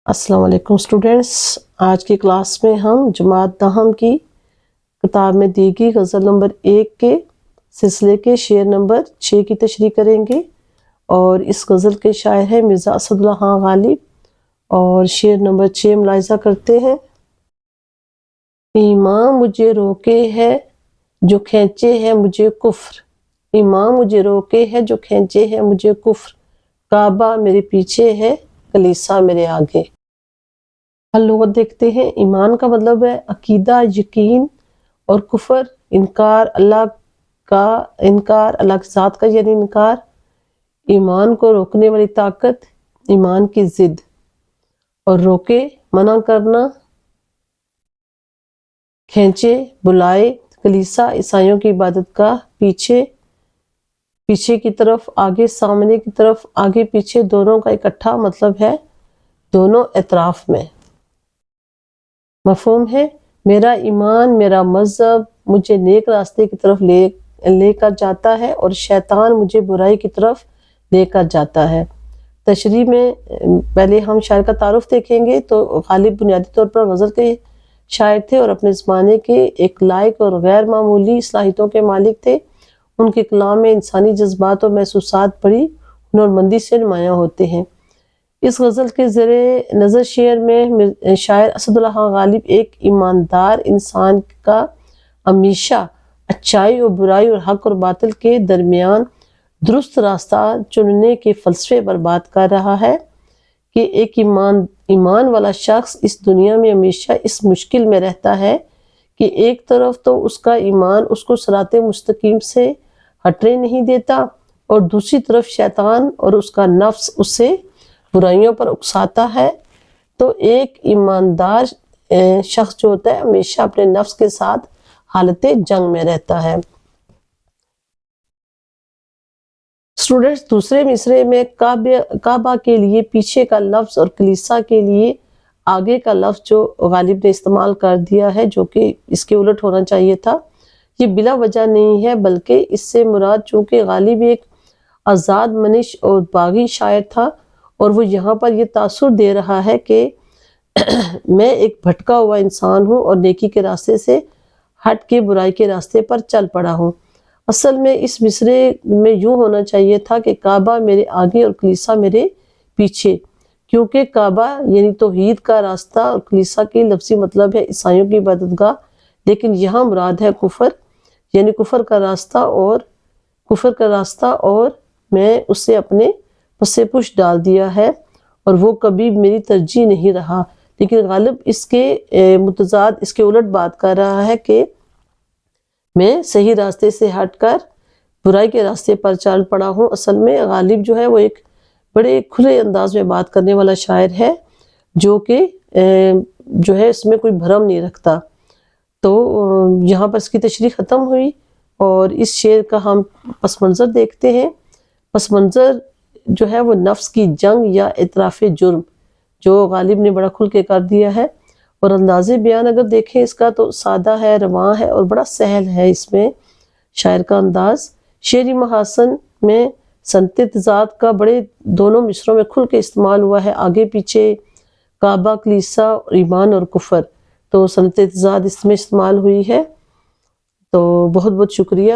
السلام علیکم اسٹوڈینٹس، آج کی کلاس میں ہم جماعت دہم کی کتاب میں دی گئی غزل نمبر 1 کے سلسلے کے شعر نمبر 6 کی تشریح کریں گے، اور اس غزل کے شاعر ہیں مرزا اسد اللہ خان غالب، اور شعر نمبر 6 ملاحظہ کرتے ہیں۔ ایمان مجھے روکے ہے جو کھینچے ہے مجھے کفر، ایمان مجھے روکے ہے جو کھینچے ہے مجھے کفر، کعبہ میرے پیچھے ہے کلیسا میرے آگے۔ لغت دیکھتے ہیں۔ ایمان کا مطلب ہے عقیدہ، یقین، اور کفر انکار، اللہ کی ذات کا یعنی انکار، ایمان کو روکنے والی طاقت، ایمان کی ضد، اور روکے منع کرنا، کھینچے بلائے، کلیسا عیسائیوں کی عبادت کا، پیچھے کی طرف، آگے سامنے کی طرف، آگے پیچھے دونوں کا اکٹھا مطلب ہے دونوں اطراف میں۔ مفہوم ہے، میرا ایمان، میرا مذہب مجھے نیک راستے کی طرف لے کر جاتا ہے اور شیطان مجھے برائی کی طرف لے کر جاتا ہے۔ تشریح میں پہلے ہم شاعر کا تعارف دیکھیں گے تو غالب بنیادی طور پر غزل کے شاعر تھے اور اپنے زمانے کے ایک لائق اور غیر معمولی صلاحیتوں کے مالک تھے۔ ان کے کلام میں انسانی جذبات اور محسوسات بڑی ہنرمندی سے نمایاں ہوتے ہیں۔ اس غزل کے زیر نظر شعر میں شاعر اسد اللہ خان غالب ایک ایماندار انسان کا ہمیشہ اچھائی اور برائی اور حق اور باطل کے درمیان درست راستہ چننے کے فلسفے پر بات کر رہا ہے کہ ایک ایمان والا شخص اس دنیا میں ہمیشہ اس مشکل میں رہتا ہے کہ ایک طرف تو اس کا ایمان اس کو صراط مستقیم سے ہٹنے نہیں دیتا، اور دوسری طرف شیطان اور اس کا نفس اسے برائیوں پر اکساتا ہے۔ تو ایک ایماندار شخص جو ہوتا ہے ہمیشہ اپنے نفس کے ساتھ حالت جنگ میں رہتا ہے۔ اسٹوڈنٹس، دوسرے مصرعے میں کعبہ کے لیے پیچھے کا لفظ اور کلیسا کے لیے آگے کا لفظ جو غالب نے استعمال کر دیا ہے، جو کہ اس کے الٹ ہونا چاہیے تھا، یہ بلا وجہ نہیں ہے، بلکہ اس سے مراد چونکہ غالب ایک آزاد منش اور باغی شاعر تھا، اور وہ یہاں پر یہ تاثر دے رہا ہے کہ میں ایک بھٹکا ہوا انسان ہوں اور نیکی کے راستے سے ہٹ کے برائی کے راستے پر چل پڑا ہوں۔ اصل میں اس مصرعے میں یوں ہونا چاہیے تھا کہ کعبہ میرے آگے اور کلیسا میرے پیچھے، کیونکہ کعبہ یعنی توحید کا راستہ اور کلیسا کی لفظی مطلب ہے عیسائیوں کی عبادت گاہ، لیکن یہاں مراد ہے کفر، یعنی کفر کا راستہ، اور میں اسے اپنے پس پش ڈال دیا ہے اور وہ کبھی میری ترجیح نہیں رہا۔ لیکن غالب اس کے متضاد، اس کے الٹ بات کر رہا ہے کہ میں صحیح راستے سے ہٹ کر برائی کے راستے پر چل پڑا ہوں۔ اصل میں غالب جو ہے وہ ایک بڑے کھلے انداز میں بات کرنے والا شاعر ہے، جو کہ جو ہے اس میں کوئی بھرم نہیں رکھتا۔ تو یہاں پر اس کی تشریح ختم ہوئی، اور اس شعر کا ہم پس منظر دیکھتے ہیں۔ پس منظر جو ہے وہ نفس کی جنگ یا اعتراف جرم، جو غالب نے بڑا کھل کے کر دیا ہے، اور انداز بیان اگر دیکھیں اس کا تو سادہ ہے، رواں ہے، اور بڑا سہل ہے اس میں شاعر کا انداز۔ شعری محاسن میں صنعت ذات کا بڑے دونوں مصروں میں کھل کے استعمال ہوا ہے، آگے پیچھے، کعبہ، کلیسا، ایمان اور کفر، تو صنعت ذات اس میں استعمال ہوئی ہے۔ تو بہت بہت شکریہ۔